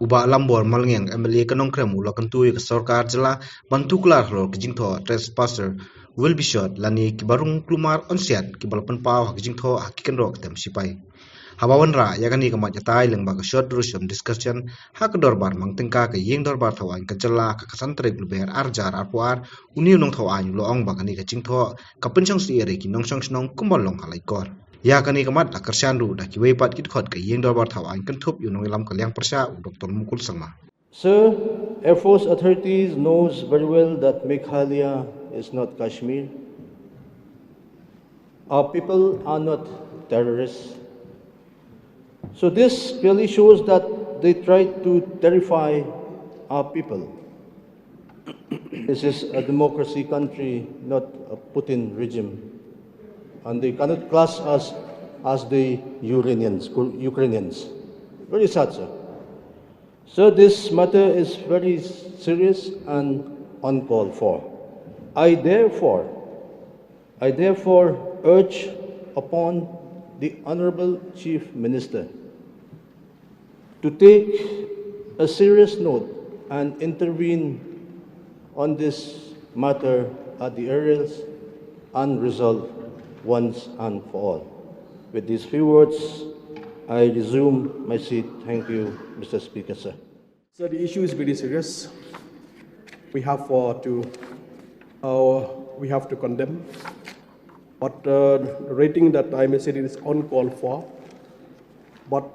uba lambor malngeng MLA Nongkrem ulo kyntu ke sarkar jela bantuklar hlo kijingtho trespasser will be shot lani kibarung klumar on siat kibalpan paw kijingtho kynroh ktem shipai habawan ra yakani kamat yatai lengba ka short duration discussion hak dorbar mangtengka ke yeng dorbar thawan kajela ka kasantre gluber arjar arpuar uniu nong thawan lo ong bakani ka jingtho kapenchang si ere ki nongsang snong kumbalong halaikor ya kani kamat la kersandu da ki weipat kit khot ke yeng dorbar thawan kentup yunong ilam kalyang persya Dr. Mukul Sangma. Sir, Air Force authorities knows very well that Meghalaya is not Kashmir. Our people are not terrorists. So this clearly shows that they tried to terrify our people. This is a democracy country, not a Putin regime. And they cannot class us as the Ukrainians. Very sad, sir. So this matter is very serious and uncalled for. I therefore urge upon the Honorable Chief Minister to take a serious note and intervene on this matter at the earliest and resolve once and for all. With these few words, I resume my seat. Thank you, Mr. Speaker, sir. So the issue is very serious. We have to condemn. But the rating that I may say it is uncalled for. But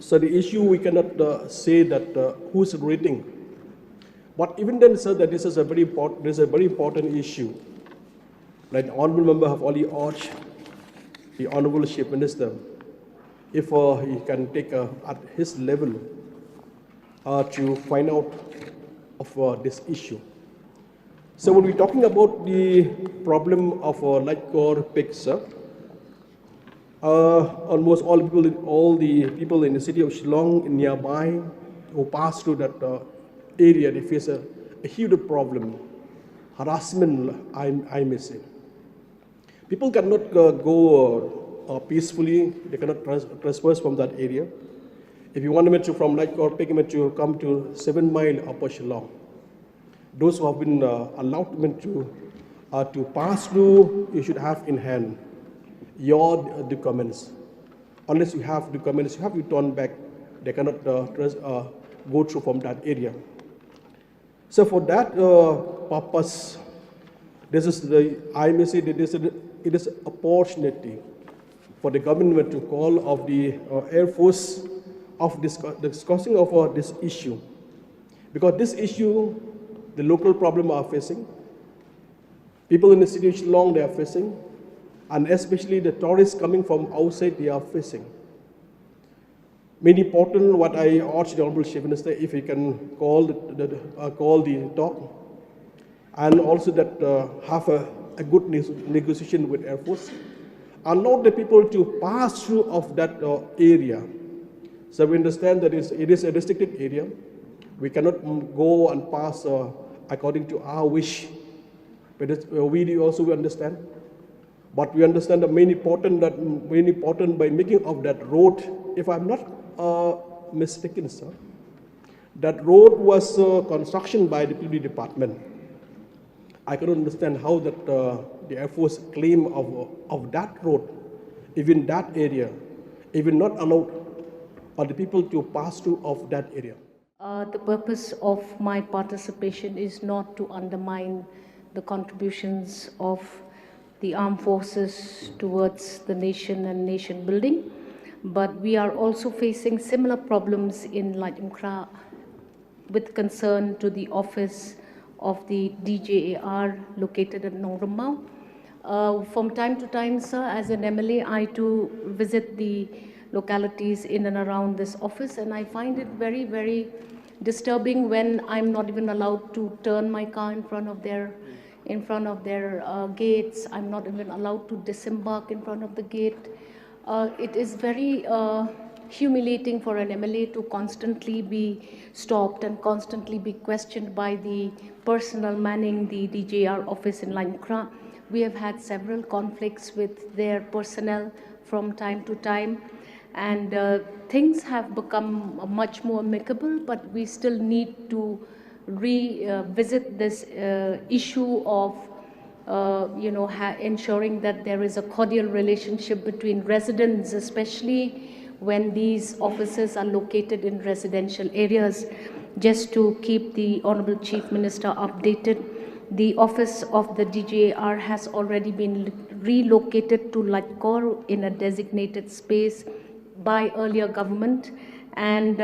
so the issue we cannot say that who's rating. But even then, sir, that this is a very important issue. Like the honourable member have already urged the honourable Chief Minister, if he can take at his level to find out of this issue. So when we're talking about the problem of Lightcore pigs, almost all the people in the city of Shillong and nearby who pass through that area, they face a huge problem, harassment, I may say. People cannot go peacefully, they cannot trespass from that area. If you want them to from Lightcore pig to come to 7 Mile Upper Shillong, those who have been allowed to pass through, you should have in hand your documents. Unless you have documents, you have to turn back. They cannot go through from that area. So for that purpose, this is I may say that it is an opportunity for the government to call of the Air Force of discussing of this issue, because this issue, the local problem are facing, people in the city of Shillong they are facing, and especially the tourists coming from outside they are facing. Many important what I urge the Honourable Chief Minister, if he can call the talk, and also that have a good negotiation with Air Force, allow the people to pass through of that area. So we understand that it is a restricted area. We cannot go and pass according to our wish. But we also understand. But we understand the main important by making of that road. If I'm not mistaken, sir, that road was construction by the police department. I cannot understand how that the Air Force claim of that road, even that area, even not allowed the people to pass through of that area. The purpose of my participation is not to undermine the contributions of the armed forces towards the nation and nation building, but we are also facing similar problems in Nongkrem with concern to the office of the DJAR located at Nongkrem. From time to time, sir, as an MLA, I too visit the localities in and around this office, and I find it very, very disturbing when I'm not even allowed to turn my car in front of their gates. I'm not even allowed to disembark in front of the gate. It is very humiliating for an MLA to constantly be stopped and constantly be questioned by the personnel manning the DJR office in Nongkrem. We have had several conflicts with their personnel from time to time, and things have become much more amicable, but we still need to revisit this issue of ensuring that there is a cordial relationship between residents, especially when these offices are located in residential areas. Just to keep the Honorable Chief Minister updated, the office of the DGAR has already been relocated to Latkor in a designated space by earlier government, and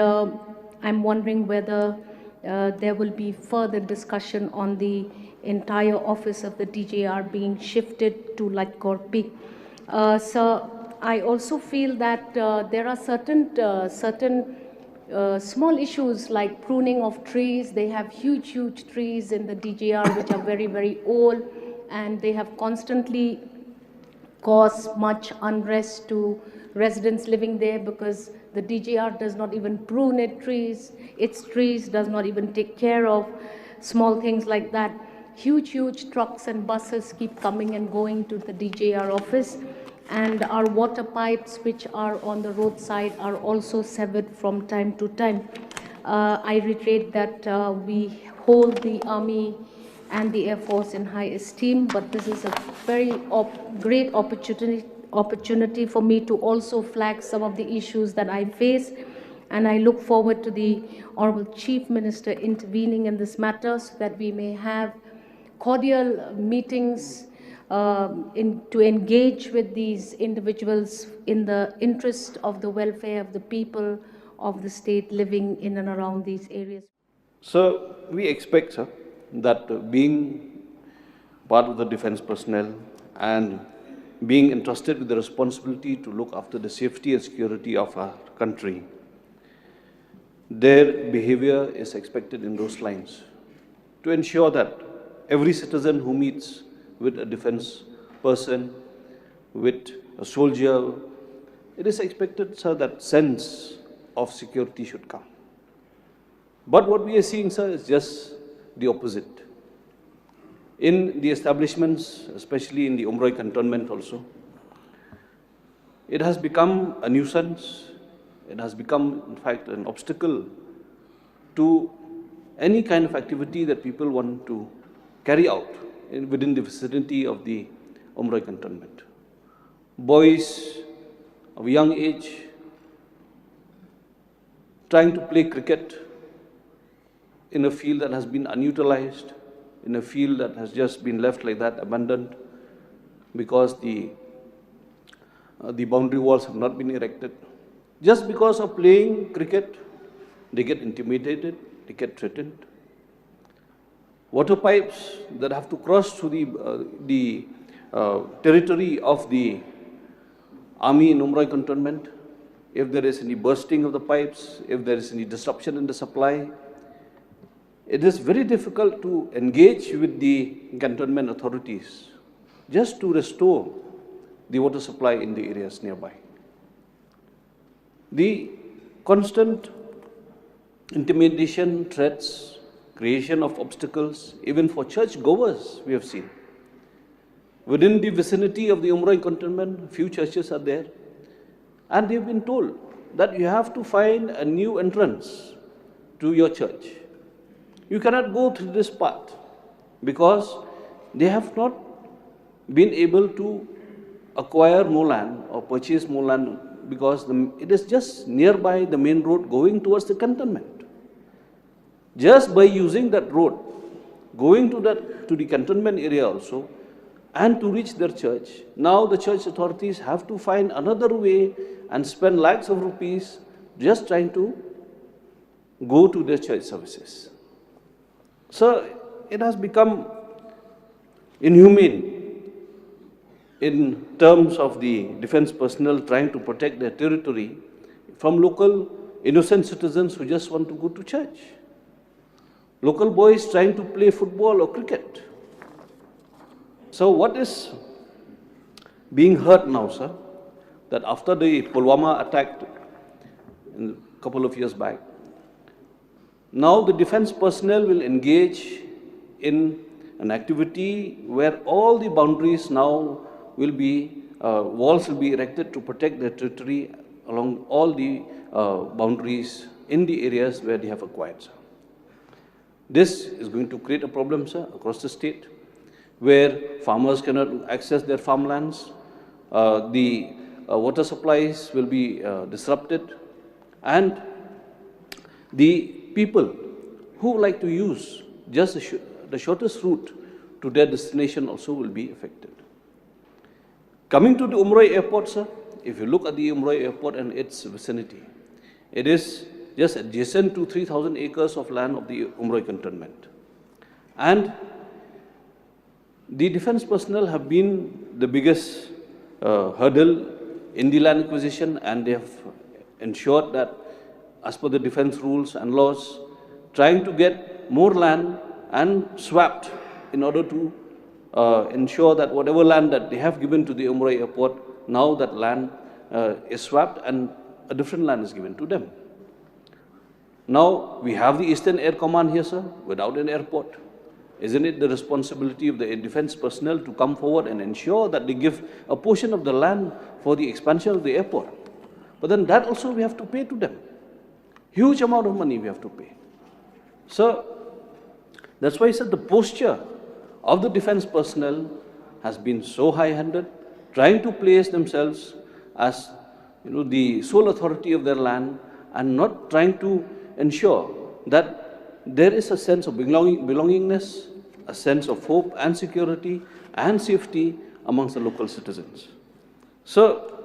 I'm wondering whether there will be further discussion on the entire office of the DGR being shifted to Latkor Peak. So I also feel that there are certain small issues like pruning of trees. They have huge trees in the DGR which are very old, and they have constantly caused much unrest to residents living there, because the DGR does not even prune its trees, does not even take care of small things like that. Huge trucks and buses keep coming and going to the DGR office, and our water pipes which are on the roadside are also severed from time to time. I reiterate that we hold the Army and the Air Force in high esteem, but this is a very great opportunity for me to also flag some of the issues that I face, and I look forward to the Honorable Chief Minister intervening in this matter so that we may have cordial meetings to engage with these individuals in the interest of the welfare of the people of the state living in and around these areas. So we expect, sir, that being part of the defense personnel and being entrusted with the responsibility to look after the safety and security of our country, their behavior is expected in those lines to ensure that every citizen who meets with a defense person, with a soldier, it is expected, sir, that sense of security should come. But what we are seeing, sir, is just the opposite. In the establishments, especially in the Umroi cantonment also, it has become a nuisance. It has become, in fact, an obstacle to any kind of activity that people want to carry out within the vicinity of the Umroi cantonment. Boys of a young age trying to play cricket in a field that has been unutilized, in a field that has just been left like that, abandoned, because the boundary walls have not been erected. Just because of playing cricket, they get intimidated, they get threatened. Water pipes that have to cross through the territory of the Army in Umroi cantonment, if there is any bursting of the pipes, if there is any disruption in the supply, it is very difficult to engage with the cantonment authorities just to restore the water supply in the areas nearby. The constant intimidation, threats, creation of obstacles, even for church goers, we have seen. Within the vicinity of the Umroi cantonment, few churches are there, and they have been told that you have to find a new entrance to your church. You cannot go through this path because they have not been able to acquire more land or purchase more land, because it is just nearby the main road going towards the cantonment. Just by using that road, going to the cantonment area also, and to reach their church, now the church authorities have to find another way and spend lakhs of rupees just trying to go to their church services. So it has become inhumane in terms of the defense personnel trying to protect their territory from local innocent citizens who just want to go to church. Local boys trying to play football or cricket. So what is being heard now, sir, that after the Pulwama attack a couple of years back, now the defense personnel will engage in an activity where all the boundaries now will be, walls will be erected to protect their territory along all the boundaries in the areas where they have acquired, sir. This is going to create a problem, sir, across the state, where farmers cannot access their farmlands, the water supplies will be disrupted, and the people who like to use just the shortest route to their destination also will be affected. Coming to the Umroi airport, sir, if you look at the Umroi airport and its vicinity, it is just adjacent to 3,000 acres of land of the Umroi cantonment. And the defense personnel have been the biggest hurdle in the land acquisition, and they have ensured that as per the defense rules and laws, trying to get more land and swapped in order to ensure that whatever land that they have given to the Umroi airport, now that land is swapped and a different land is given to them. Now, we have the Eastern Air Command here, sir, without an airport. Isn't it the responsibility of the defense personnel to come forward and ensure that they give a portion of the land for the expansion of the airport? But then that also we have to pay to them. Huge amount of money we have to pay. So, that's why I said the posture of the defense personnel has been so high-handed, trying to place themselves as the sole authority of their land and not trying to ensure that there is a sense of belongingness, a sense of hope and security and safety amongst the local citizens. So,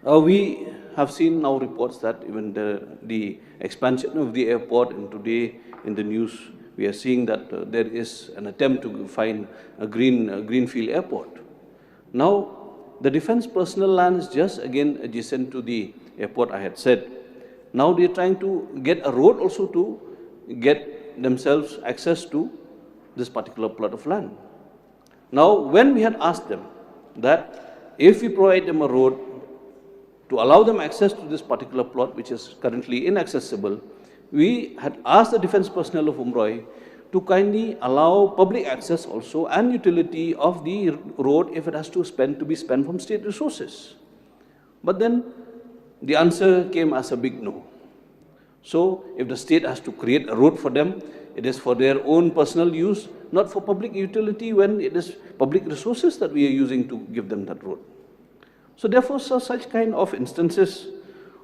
we have seen now reports that even the expansion of the airport, and today in the news we are seeing that there is an attempt to find a greenfield airport. Now, the defense personnel land is just again adjacent to the airport, I had said. Now they are trying to get a road also to get themselves access to this particular plot of land. Now, when we had asked them that if we provide them a road to allow them access to this particular plot, which is currently inaccessible, we had asked the defense personnel of Umroi to kindly allow public access also and utility of the road if it has to be spent from state resources. But then the answer came as a big no. So, if the state has to create a road for them, it is for their own personal use, not for public utility when it is public resources that we are using to give them that road. So, therefore, sir, such kind of instances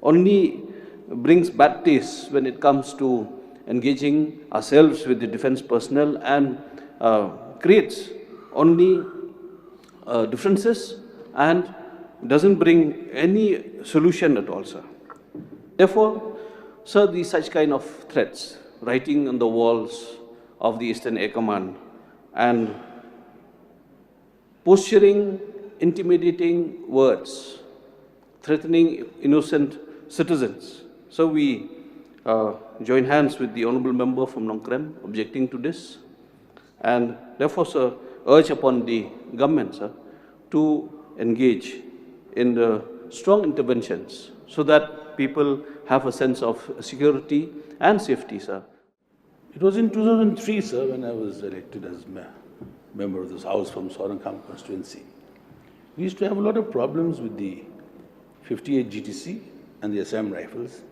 only brings bad taste when it comes to engaging ourselves with the defense personnel and creates only differences and doesn't bring any solution at all, sir. Therefore, sir, such kind of threats, writing on the walls of the Eastern Air Command and posturing, intimidating words, threatening innocent citizens. So we join hands with the Honourable Member from Nongkrem objecting to this, and therefore, sir, urge upon the government, sir, to engage in the strong interventions so that people have a sense of security and safety, sir. It was in 2003, sir, when I was elected as member of this house from Sorankam constituency. We used to have a lot of problems with the 58 GTC and the Assam rifles.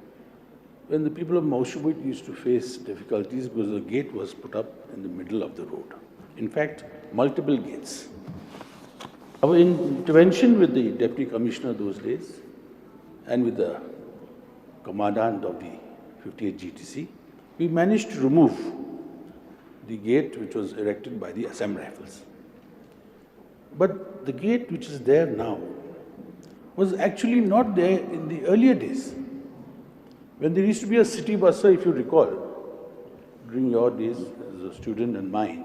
When the people of Maushubit used to face difficulties because the gate was put up in the middle of the road. In fact, multiple gates. Our intervention with the Deputy Commissioner those days and with the Commandant of the 58 GTC, we managed to remove the gate which was erected by the Assam Rifles. But the gate which is there now was actually not there in the earlier days. When there used to be a city bus, if you recall, during your days as a student and mine,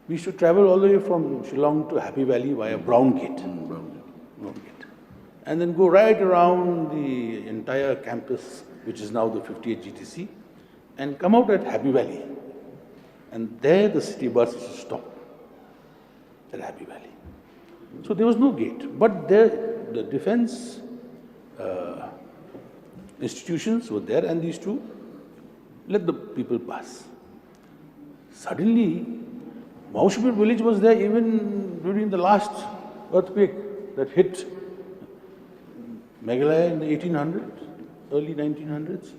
we used to travel all the way from Shillong to Happy Valley via Brown Gate. Brown Gate. And then go right around the entire campus, which is now the 58 GTC, and come out at Happy Valley. And there the city bus used to stop at Happy Valley. So there was no gate. But there, the defense institutions were there and they used to let the people pass. Suddenly, Maushubit village was there even during the last earthquake that hit Meghalaya in the 1800s, early 1900s?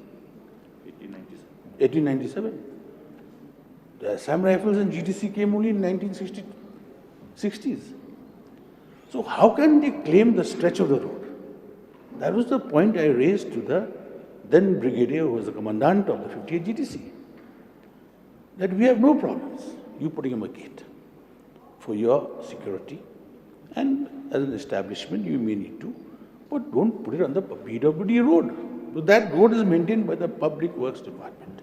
1897. The Assam Rifles and GTC came only in 1960s. So how can they claim the stretch of the road? That was the point I raised to the then brigadier who was the commandant of the 58 GTC. That we have no problems, you putting him a gate for your security, and as an establishment you may need to, but don't put it on the PWD road. So that road is maintained by the Public Works Department.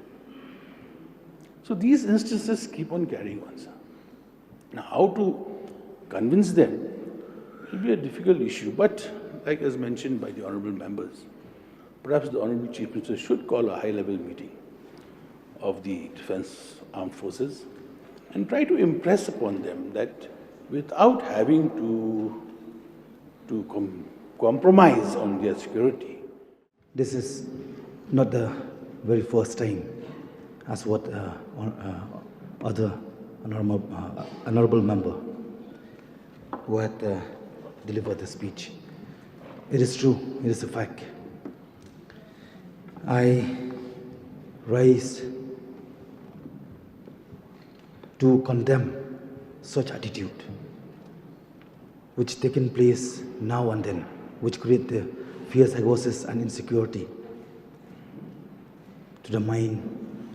So these instances keep on carrying on, sir. Now how to convince them will be a difficult issue, but like as mentioned by the honourable members, perhaps the Honourable Chief Minister should call a high-level meeting of the Defence Armed Forces and try to impress upon them that without having to compromise on their security. This is not the very first time, as what other honourable member who had delivered the speech. It is true, it is a fact. I rise to condemn such attitude which taken place now and then, which create the fear, psychosis and insecurity to the mind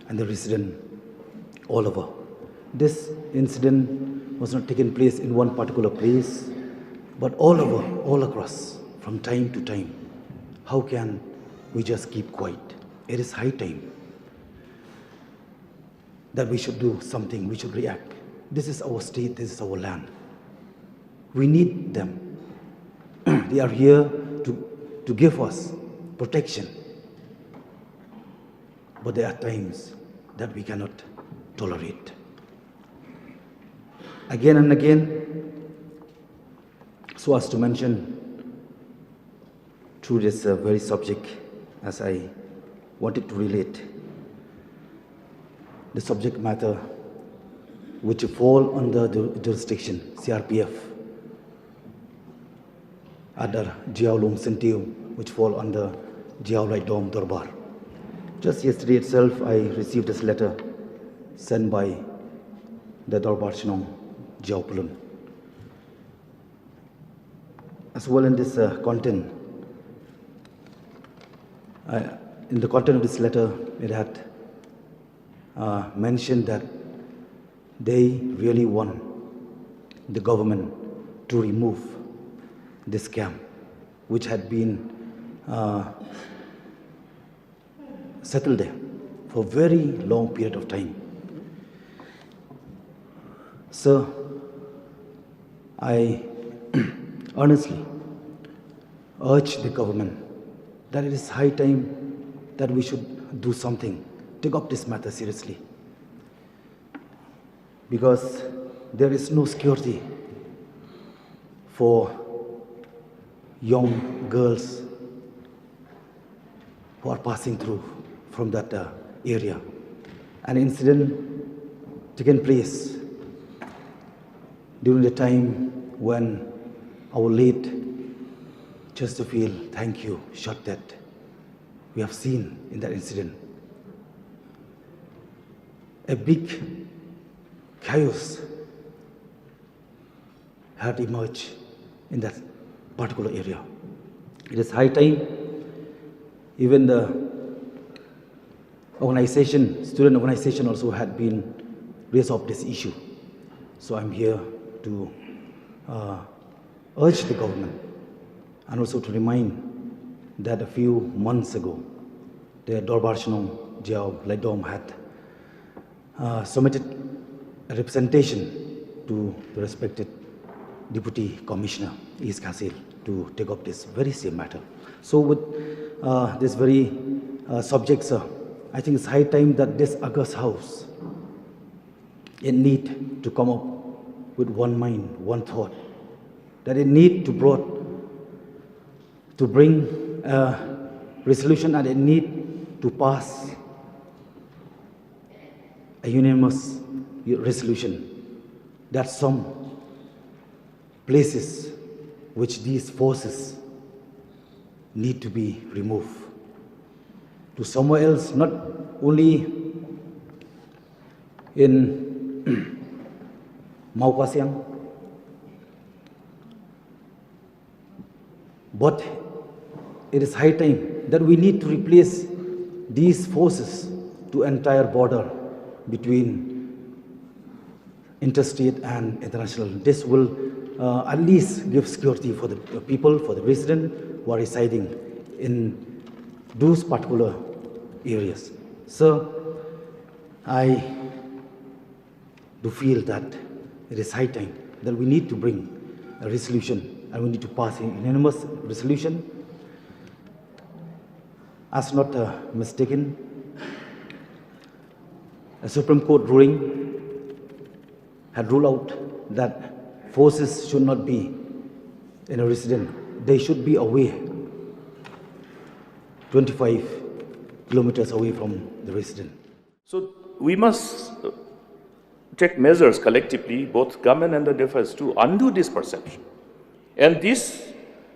and the resident all over. This incident was not taken place in one particular place, but all over, all across, from time to time. How can we just keep quiet? It is high time that we should do something, we should react. This is our state, this is our land. We need them. They are here to give us protection. But there are times that we cannot tolerate. Again and again, so as to mention through this very subject, as I wanted to relate, the subject matter which fall under the jurisdiction CRPF, other Jiao Lung Sentiu, which fall under Jiao Lai Dom Dorbar. Just yesterday itself, I received this letter sent by the Dorbar Shinong Jiao Pulun. As well in this content, in the content of this letter, it had mentioned that they really want the government to remove this scam, which had been settled there for a very long period of time. Sir, I earnestly urge the government that it is high time that we should do something, take up this matter seriously. Because there is no security for young girls who are passing through from that area. An incident taken place during the time when our late Chesterfield, thank you, shot dead. We have seen in that incident a big chaos had emerged in that particular area. It is high time even the organization, student organization also had been raised up this issue. So I'm here to urge the government and also to remind that a few months ago, the Dorbar Shinong Jiao Lai Dom had submitted a representation to the respected Deputy Commissioner East Kasil to take up this very same matter. So with this very subject, sir, I think it's high time that this August House, it need to come up with one mind, one thought, that it need to bring a resolution and it need to pass a unanimous resolution that some places which these forces need to be removed to somewhere else, not only in Mau Kwasiang, but it is high time that we need to replace these forces to entire border between interstate and international. This will at least give security for the people, for the residents who are residing in those particular areas. So I do feel that it is high time that we need to bring a resolution and we need to pass a unanimous resolution. As not mistaken, a Supreme Court ruling had ruled out that forces should not be in a residence. They should be away, 25 kilometers away from the resident. So we must take measures collectively, both government and the defense, to undo this perception. And this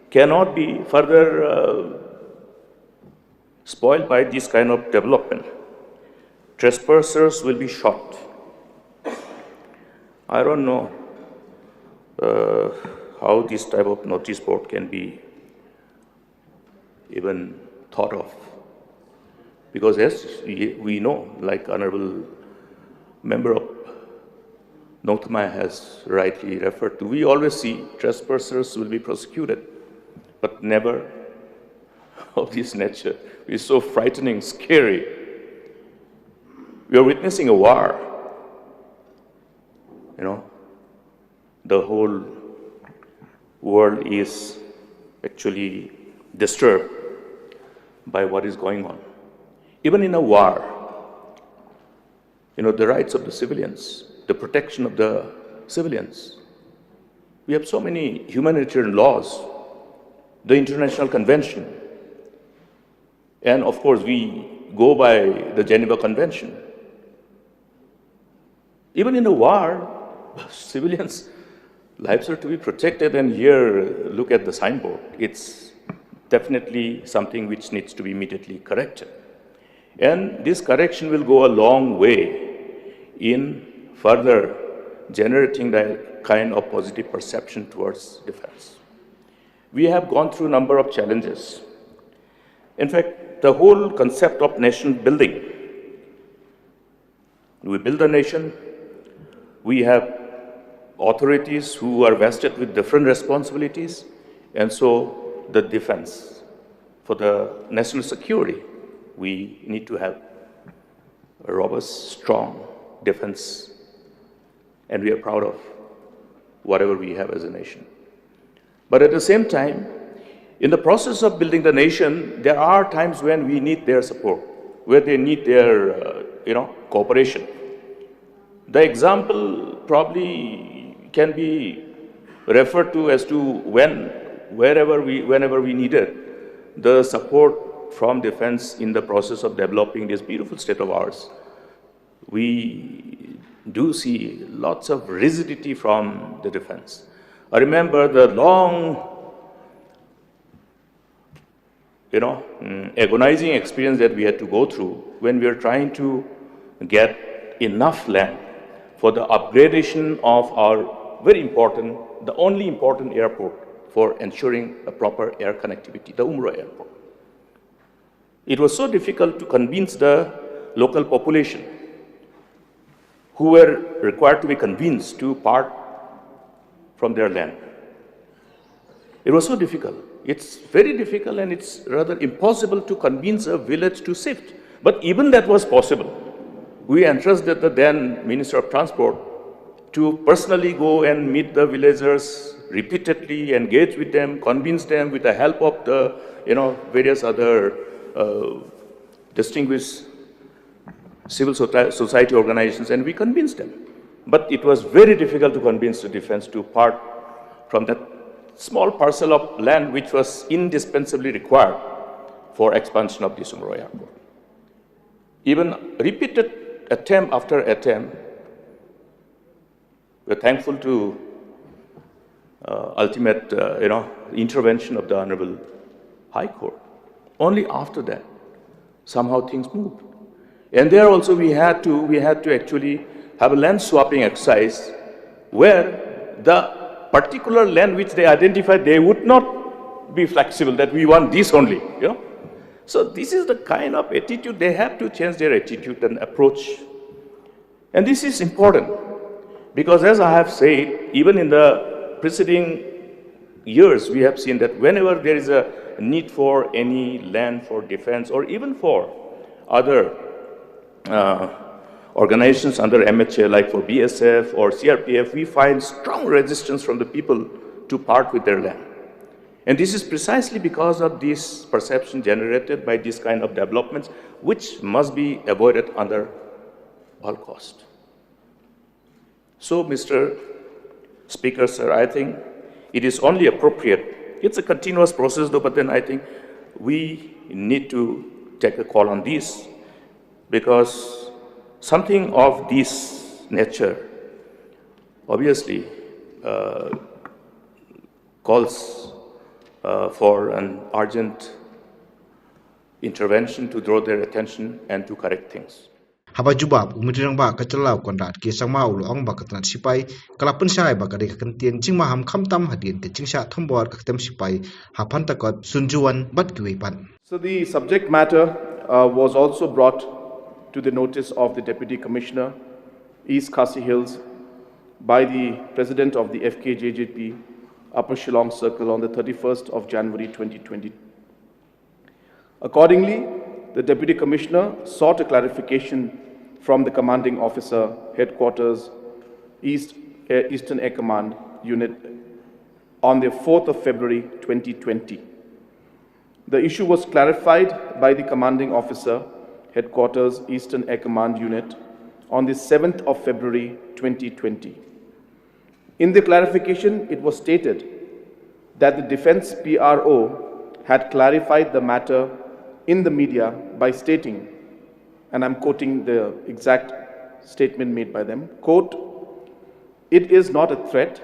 cannot be further spoiled by this kind of development. Trespassers will be shot. I don't know how this type of notice board can be even thought of. Because as we know, like Honorable Member of Nongkrem has rightly referred to, we always see trespassers will be prosecuted, but never of this nature. It's so frightening, scary. We are witnessing a war. You know, the whole world is actually disturbed by what is going on. Even in a war, you know, the rights of the civilians, the protection of the civilians. We have so many humanitarian laws, the International Convention, and of course we go by the Geneva Convention. Even in a war, civilians' lives are to be protected, and here, look at the signboard. It's definitely something which needs to be immediately corrected. And this correction will go a long way in further generating that kind of positive perception towards defense. We have gone through a number of challenges. In fact, the whole concept of nation building. We build a nation, we have authorities who are vested with different responsibilities, and so the defense. For the national security, we need to have a robust, strong defense, and we are proud of whatever we have as a nation. But at the same time, in the process of building the nation, there are times when we need their support, where they need their cooperation. The example probably can be referred to as to whenever we needed the support from defense in the process of developing this beautiful state of ours. We do see lots of rigidity from the defense. I remember the long, agonizing experience that we had to go through when we were trying to get enough land for the upgradation of our very important, the only important airport for ensuring a proper air connectivity, the Kynroh airport. It was so difficult to convince the local population who were required to be convinced to part from their land. It was so difficult. It's very difficult, and it's rather impossible to convince a village to shift. But even that was possible. We entrusted the then Minister of Transport to personally go and meet the villagers repeatedly, engage with them, convince them with the help of the various other distinguished civil society organizations, and we convinced them. But it was very difficult to convince the defense to part from that small parcel of land which was indispensably required for expansion of the Kynroh airport. Even repeated attempt after attempt, we're thankful to ultimate intervention of the Honorable High Court. Only after that, somehow things moved. And there also we had to actually have a land swapping exercise where the particular land which they identified, they would not be flexible that we want this only, you know. So this is the kind of attitude, they have to change their attitude and approach. And this is important because as I have said, even in the preceding years, we have seen that whenever there is a need for any land for defense or even for other organizations under MHA, like for BSF or CRPF, we find strong resistance from the people to part with their land. And this is precisely because of this perception generated by this kind of developments, which must be avoided under all cost. So, Mr. Speaker, sir, I think it is only appropriate. It's a continuous process though, but then I think we need to take a call on this because something of this nature obviously calls for an urgent intervention to draw their attention and to correct things. Haba jubab umidrang ba kacalau kondat ki sangma ulong ba katnat sipai kalapan sai ba kari kyntien jingma ham khamtam hadien ke jingsha thombor ktem sipai hapan takot sunjuan bat kiwepan. So the subject matter was also brought to the notice of the Deputy Commissioner, East Khasi Hills, by the President of the FKJJP, Upper Shillong Circle, on the 31st of January 2020. Accordingly, the Deputy Commissioner sought a clarification from the Commanding Officer, Headquarters, Eastern Air Command Unit, on the 4th of February 2020. The issue was clarified by the Commanding Officer, Headquarters, Eastern Air Command Unit, on the 7th of February 2020. In the clarification, it was stated that the Defense PRO had clarified the matter in the media by stating, and I'm quoting the exact statement made by them, quote, "It is not a threat.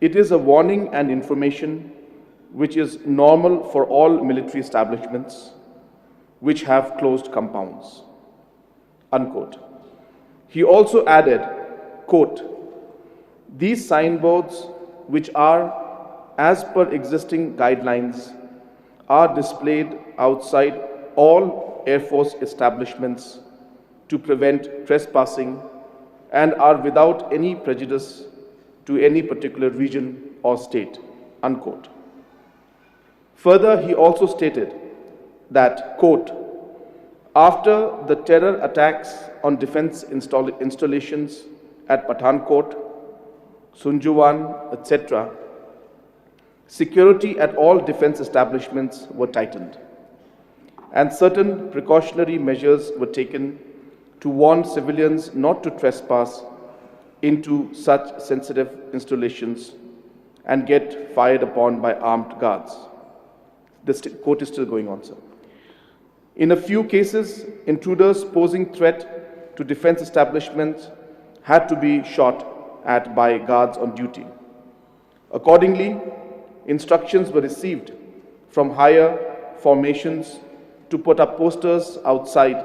It is a warning and information which is normal for all military establishments which have closed compounds," unquote. He also added, quote, "These signboards, which are as per existing guidelines, are displayed outside all Air Force establishments to prevent trespassing and are without any prejudice to any particular region or state," unquote. Further, he also stated that, quote, "After the terror attacks on defense installations at Pathankot, Sunjuwan, etc., security at all defense establishments were tightened, and certain precautionary measures were taken to warn civilians not to trespass into such sensitive installations and get fired upon by armed guards." The quote is still going on, sir. In a few cases, intruders posing threat to defense establishments had to be shot at by guards on duty. Accordingly, instructions were received from higher formations to put up posters outside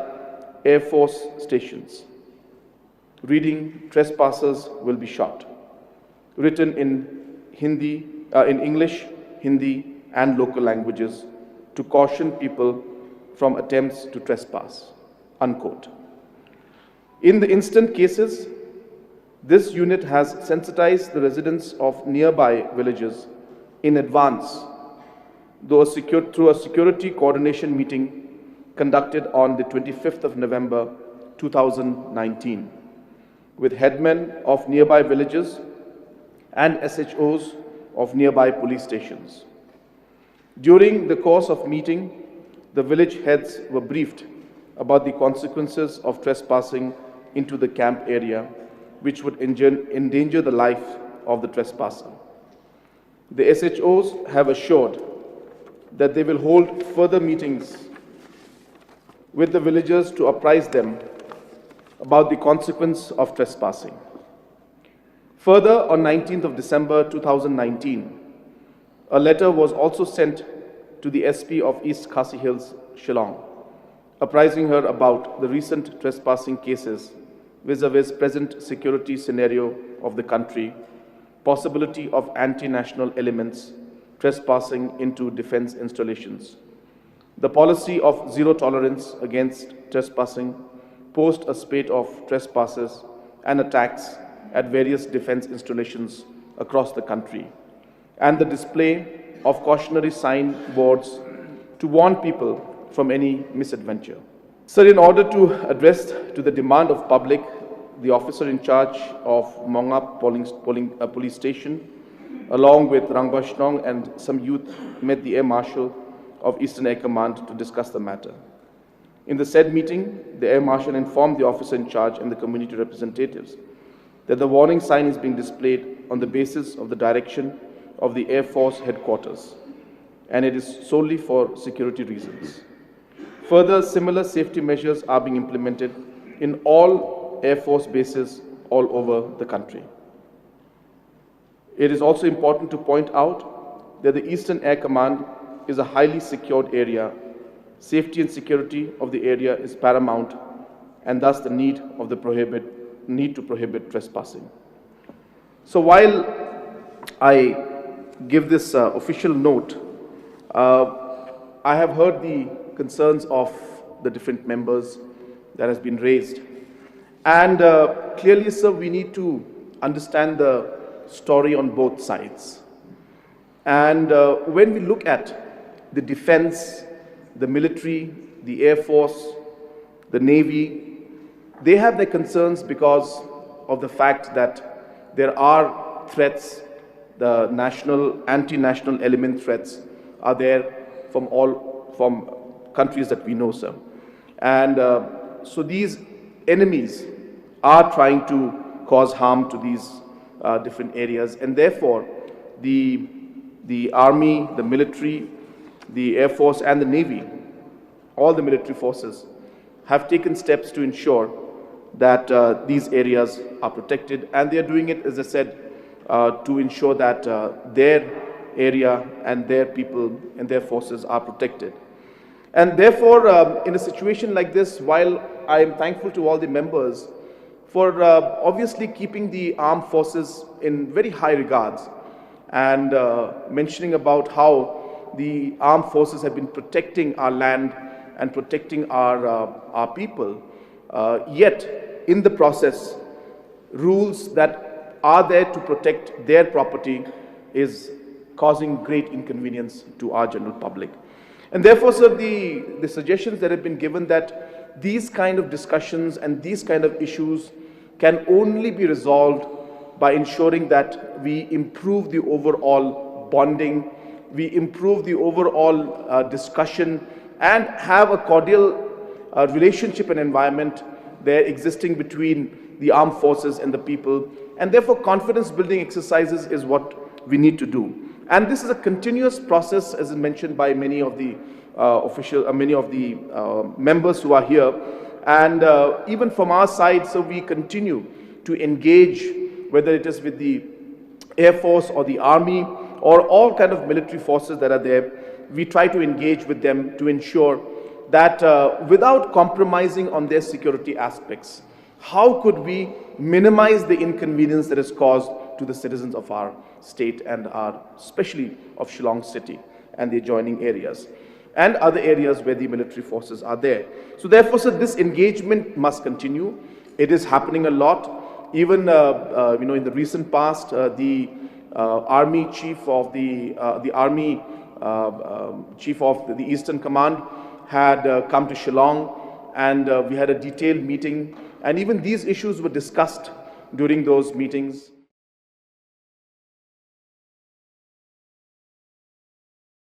Air Force stations reading, "Trespassers will be shot," written in English, Hindi, and local languages to caution people from attempts to trespass, unquote. In the instant cases, this unit has sensitized the residents of nearby villages in advance through a security coordination meeting conducted on the 25th of November 2019 with headmen of nearby villages and SHOs of nearby police stations. During the course of meeting, the village heads were briefed about the consequences of trespassing into the camp area, which would endanger the life of the trespasser. The SHOs have assured that they will hold further meetings with the villagers to apprise them about the consequence of trespassing. Further, on 19th of December 2019, a letter was also sent to the SP of East Khasi Hills, Shillong, apprising her about the recent trespassing cases vis-a-vis present security scenario of the country, possibility of anti-national elements trespassing into defense installations. The policy of zero tolerance against trespassing posed a spate of trespasses and attacks at various defense installations across the country, and the display of cautionary sign boards to warn people from any misadventure. Sir, in order to address to the demand of public, the officer in charge of Mongap police station, along with Rangbashnong and some youth, met the Air Marshal of Eastern Air Command to discuss the matter. In the said meeting, the Air Marshal informed the officer in charge and the community representatives that the warning sign is being displayed on the basis of the direction of the Air Force headquarters, and it is solely for security reasons. Further, similar safety measures are being implemented in all Air Force bases all over the country. It is also important to point out that the Eastern Air Command is a highly secured area. Safety and security of the area is paramount, and thus the need to prohibit trespassing. So while I give this official note, I have heard the concerns of the different members that has been raised. And clearly, sir, we need to understand the story on both sides. And when we look at the defense, the military, the Air Force, the Navy, they have their concerns because of the fact that there are threats, the anti-national element threats are there from countries that we know, sir. And so these enemies are trying to cause harm to these different areas, and therefore the Army, the military, the Air Force and the Navy, all the military forces have taken steps to ensure that these areas are protected, and they are doing it, as I said, to ensure that their area and their people and their forces are protected. And therefore, in a situation like this, while I am thankful to all the members for obviously keeping the armed forces in very high regards and mentioning about how the armed forces have been protecting our land and protecting our people, yet in the process, rules that are there to protect their property is causing great inconvenience to our general public. And therefore, sir, the suggestions that have been given that these kind of discussions and these kind of issues can only be resolved by ensuring that we improve the overall bonding, we improve the overall discussion, and have a cordial relationship and environment there existing between the armed forces and the people. And therefore, confidence building exercises is what we need to do. And this is a continuous process, as mentioned by many of the members who are here. And even from our side, so we continue to engage, whether it is with the Air Force or the Army or all kind of military forces that are there. We try to engage with them to ensure that without compromising on their security aspects, how could we minimize the inconvenience that is caused to the citizens of our state and especially of Shillong city and the adjoining areas and other areas where the military forces are there. So therefore, sir, this engagement must continue. It is happening a lot. Even in the recent past, the Army Chief of the Chief of the Eastern Command had come to Shillong, and we had a detailed meeting, and even these issues were discussed during those meetings.